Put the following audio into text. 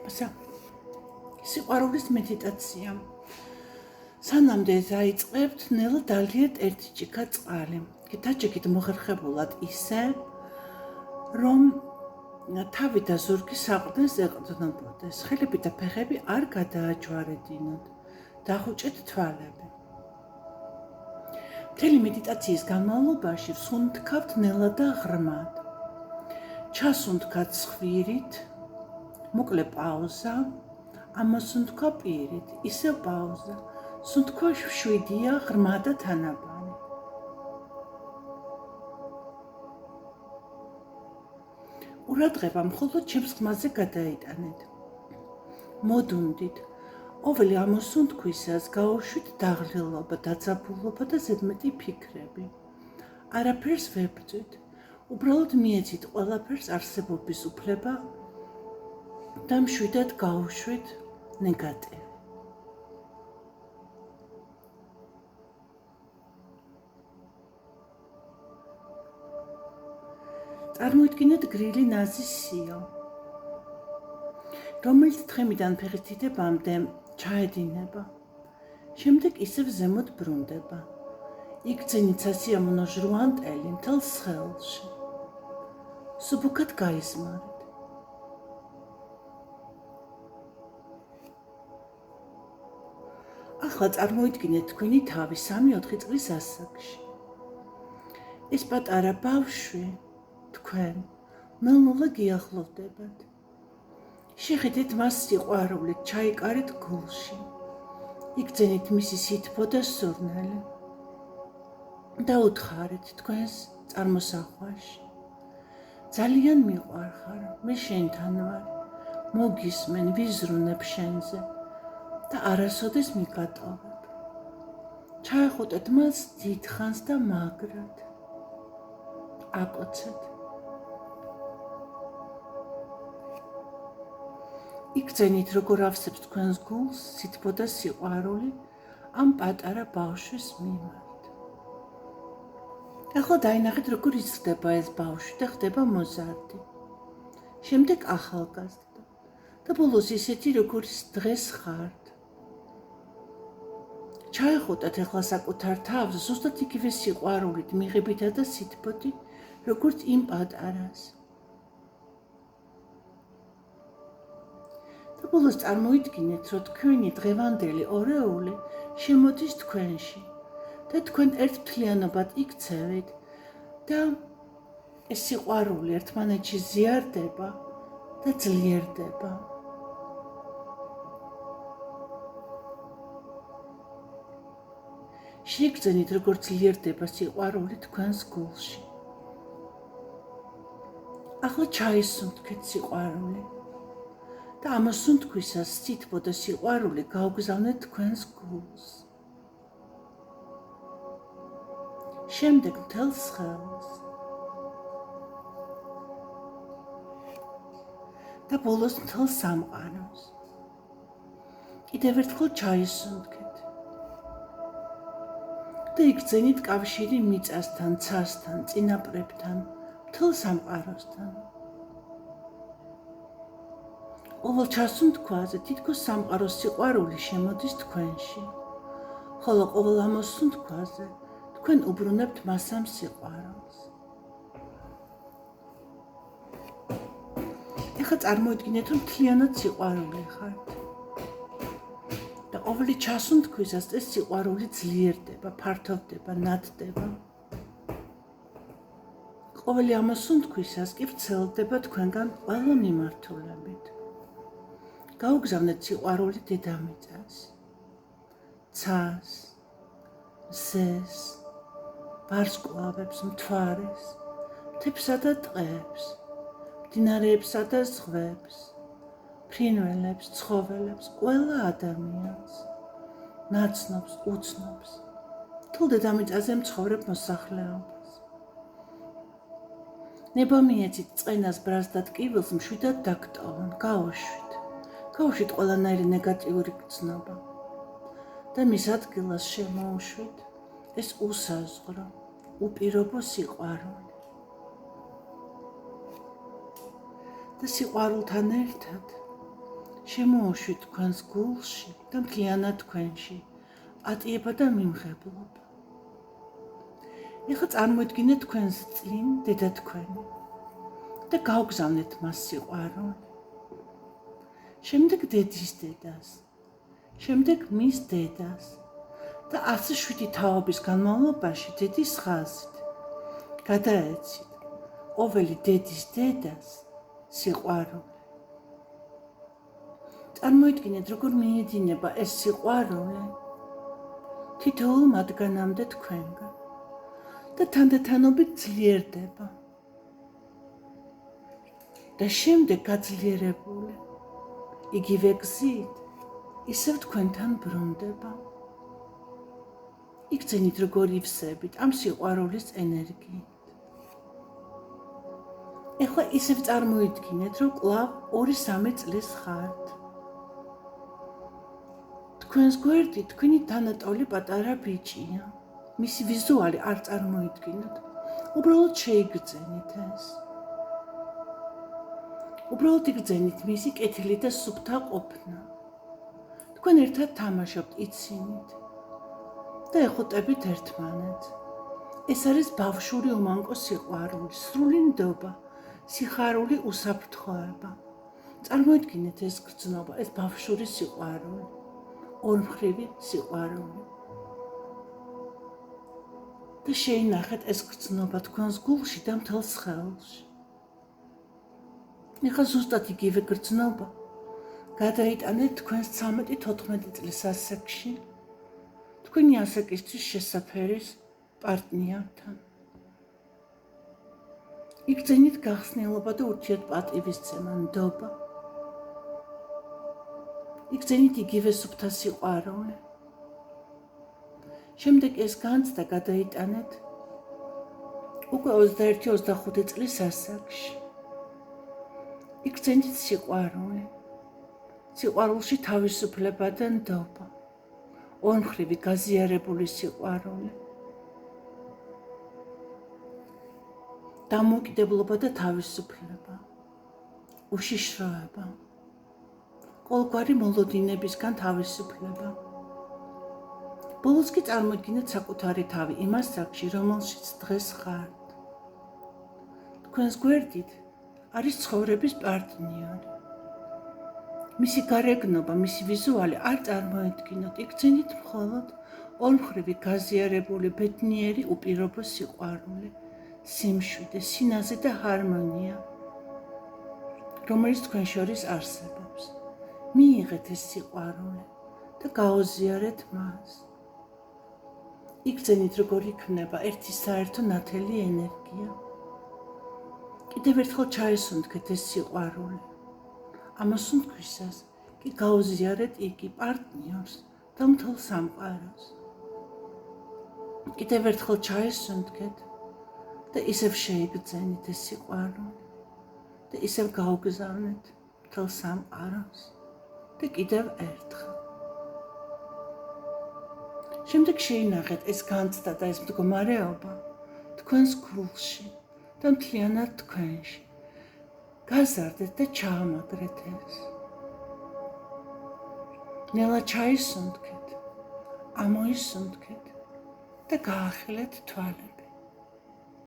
ასა სიყვარულის მედიტაცია. სანამდე დაიწყებთ, ნელა დალიეთ ერთი ჭიქა წყალი. დაჭიქით მოხერხებულად ისე, რომ თავი და ზურგი საყრდენს ეყრდნობოდეს. ხელები და ფეხები არ გადააჯვარედინოთ. დახუჭეთ თვალები. მთელი მედიტაციის განმავლობაში სუნთქავთ ნელა და ღრმად. ჩასუნთქავთ ცხვირით, მოკლე პაუზა, ამოსუნთქვა პირით, ისევ პაუზა. სუნთქვა 7-ია, ღრმა და თანაბარი. ყურადღება მხოლოდ ჩემს ხმაზე გადაიტანეთ. მოდუნდით. ყოველი ამოსუნთქვისას გაუშვით დაღლილობა, დაძაბულობა და ზედმეტი ფიქრები. არაფერს ვებრძვით. უბრალოდ მიეცით ყველაფერს არსებობის უფლება და მშვიდად გაუშვით ნეგატივი. წარმოიდგინეთ გრილი ნაზის სიო, რომელიც თხემიდან ფეხის თითებამდე ჩაედინება, შემდეგ ისევ ზემოთ ბრუნდება. იგრძინით სასიამოვნო ჟრუანტელი მთელ სხეულში. სუბუქად გაიზმარეთ. ახლა წარმოიდგინეთ თქვენი თავი 3-4 წლის ასაკში. ეს პატარა ბავშვი თქვენ ნელ-ნელა გიახლოვდებათ. შეხედეთ მას სიყვარულით, ჩაიკარეთ გულში. იგრძენით მისი სითბო და სურნელი. დაუთხარეთ თქვენს წარმოსახვაში. ძალიან მიყვარხარ, მე შენთან ვარ, მოგისმენ, ვიზრუნებ შენზე და არასოდეს მიგატოვებ. ჩაეხუტეთ მას დიდხანს და მაგრად. აკოცეთ. იგრძენით, როგორ ავსებს თქვენს გულს სითბო და სიყვარული ამ პატარა ბავშვის მიმართ. ახლა დაინახეთ, როგორ იზრდება ეს ბავშვი და ხდება მოზარდი. შემდეგ ახალგაზრდა და ბოლოს ისეთი, როგორც დღეს ხართ. ჩაეხუტეთ ახლა საკუთარ თავს ზუსტად იგივე სიყვარულით, მიღებითა და სითბოთი, როგორც იმ პატარას. და ბოლოს წარმოიდგინეთ, რომ თქვენი დღევანდელი ორეული შემოდის თქვენში და თქვენ ერთ მთლიანობად იქცევით და ეს სიყვარული ერთმანეთში ზიარდება და ძლიერდება. შეიგრძენით, როგორც ძლიერდება სიყვარული თქვენს გულში. ახლა ჩაისუნთქეთ სიყვარული და ამოსუნთქვისას სითბო და სიყვარული გაუგზავნეთ თქვენს გულს. შემდეგ მთელ სხეულს და ბოლოს მთელ სამყაროს. კიდევ ერთხელ ჩაისუნთქეთ და იგრძენით კავშირი მიწასთან, ცასთან, წინაპრებთან, მთელ სამყაროსთან. ყოველ ჩასუნთქვაზე თითქოს სამყაროს სიყვარული შემოდის თქვენში, ხოლო ყოველ ამოსუნთქვაზე თქვენ უბრუნებთ მასამ სიყვარულს. ეხლა წარმოიდგინეთ, რომ მთლიანად სიყვარული ხართ და ყოველი ჩასუნთქვისას ეს სიყვარული ძლიერდება, ფართოვდება, ნათდება. ყოველი ამოსუნთქვისას კი ვრცელდება თქვენგან ყველა მიმართულებით. გაუგზავნეთ სიყვარული დედამიწას, ცას, მზეს, ვარსკვლავებს, მთვარეს, მთებსა და ტყეებს, მდინარეებსა და ზღვებს, ფრინველებს, ცხოველებს, ყველა ადამიანს, ნაცნობს, უცნობს, თულ დედამიწაზე მცხოვრებ მოსახლეობას. ნება მიეცით წყენას, ბრას და ტკივილს მშვიდად დაგტოვონ, გაუშვით ყველანაირი ნეგატიური გრძნობა და მის ადგილას შემოუშვით ეს უსაზღრო, უპირობო სიყვარული. და სიყვარულთან ერთად შემოუშვით თქვენს გულში და მთლიანად თქვენში პატიება და მიმღებლობა. ეხლა წარმოიდგინეთ თქვენს წინ დედა თქვენი და გაუგზავნეთ მას სიყვარული. შემდეგ დედის დედას, შემდეგ მის დედას და 107 თაობის განმავლობაში დედის ხაზით გადაეცით ყოველი დედის დედას სიყვარული. წარმოიდგინეთ, როგორ მიედინება ეს სიყვარული თითოეულ მათგანამდე თქვენგან და თანდათანობით ძლიერდება და შემდეგ გაძლიერებული იგივე გზით ისევ თქვენთან ბრუნდება. იგრძენით როგორ ივსებით ამ სიყვარულის ენერგიით. ეხლა ისევ წარმოიდგინეთ, რომ კვლავ 2-3 წლის ხართ. თქვენს გვერდით თქვენი თანატოლი პატარა ბიჭია. მისი ვიზუალი არ წარმოიდგინოთ. უბრალოდ შეიგრძენით ეს. უბრალოდ იგრძენით მისი კეთილი და სუფთა ყოფნა. თქვენ ერთად თამაშობთ, იცინით და ეხუტებით ერთმანეთს. ეს არის ბავშვური უმანკო სიყვარული, სრული ნდობა, სიხარული უსაფრთხოება. წარმოიდგინეთ ეს გრძნობა, ეს ბავშვური სიყვარული, ორმხრივი სიყვარული. და შეინახეთ ეს გრძნობა თქვენს გულში და მთელ სხეულში. ეხლა ზუსტად იგივე გრძნობა გადაიტანეთ თქვენს 13-14 წლის ასაკში, თქვენი ასაკისთვის შესაფერის პარტნიორთან. იგრძენით გახსნილობა და ურთიერთპატივისცემა, ნდობა. იგრძენით იგივე სუფთა სიყვარული. შემდეგ ეს განცდა გადაიტანეთ უკვე 21-25 წლის ასაკში. იგრძენით სიყვარული. სიყვარულში თავისუფლება და ნდობა. ორმხრივი გაზიარებული სიყვარული. დამოუკიდებლობა და თავისუფლება. უშიშროება. ყოველგვარი მოლოდინებისგან თავისუფლება. ბოლოს კი წარმოიდგინეთ საკუთარი თავი იმ ასაკში, რომელშიც დღეს ხართ. თქვენს გვერდით არის ცხოვრების პარტნიორი. მისი გარეგნობა, მისი ვიზუალი არ წარმოედგინოთ, იგრძენით მხოლოდ ორმხრივი გაზიარებული ბედნიერი უპირობო სიყვარული, სიმშვიდე, სინაზე და ჰარმონია, რომელიც თქვენ შორის არსებობს. მიიღეთ ეს სიყვარული და გაუზიარეთ მას. იგრძენით როგორ იქნება ერთი საერთო ნათელი ენერგია. კიდევ ერთხელ ჩაესუნთქეთ ეს სიყვარული. ამასუნთქვისას კი გაუზიარეთ იგი პარტნიორს და მთელ სამყაროს. კიდევ ერთხელ ჩაესუნთქეთ და ისევ შეიგრძენით ეს სიყვარული და ისევ გაუგზავნეთ მთელ სამყაროს და კიდევ ერთხელ. შემდეგ შეინახეთ ეს განცდა და ეს მდგომარეობა თქვენს გულში და მთლიანად თქვენში. გაზარდეთ და ჩაამაგრეთ ეს. ნელა ჩაისუნთქეთ, ამოისუნთქეთ და გაახილეთ თვალები.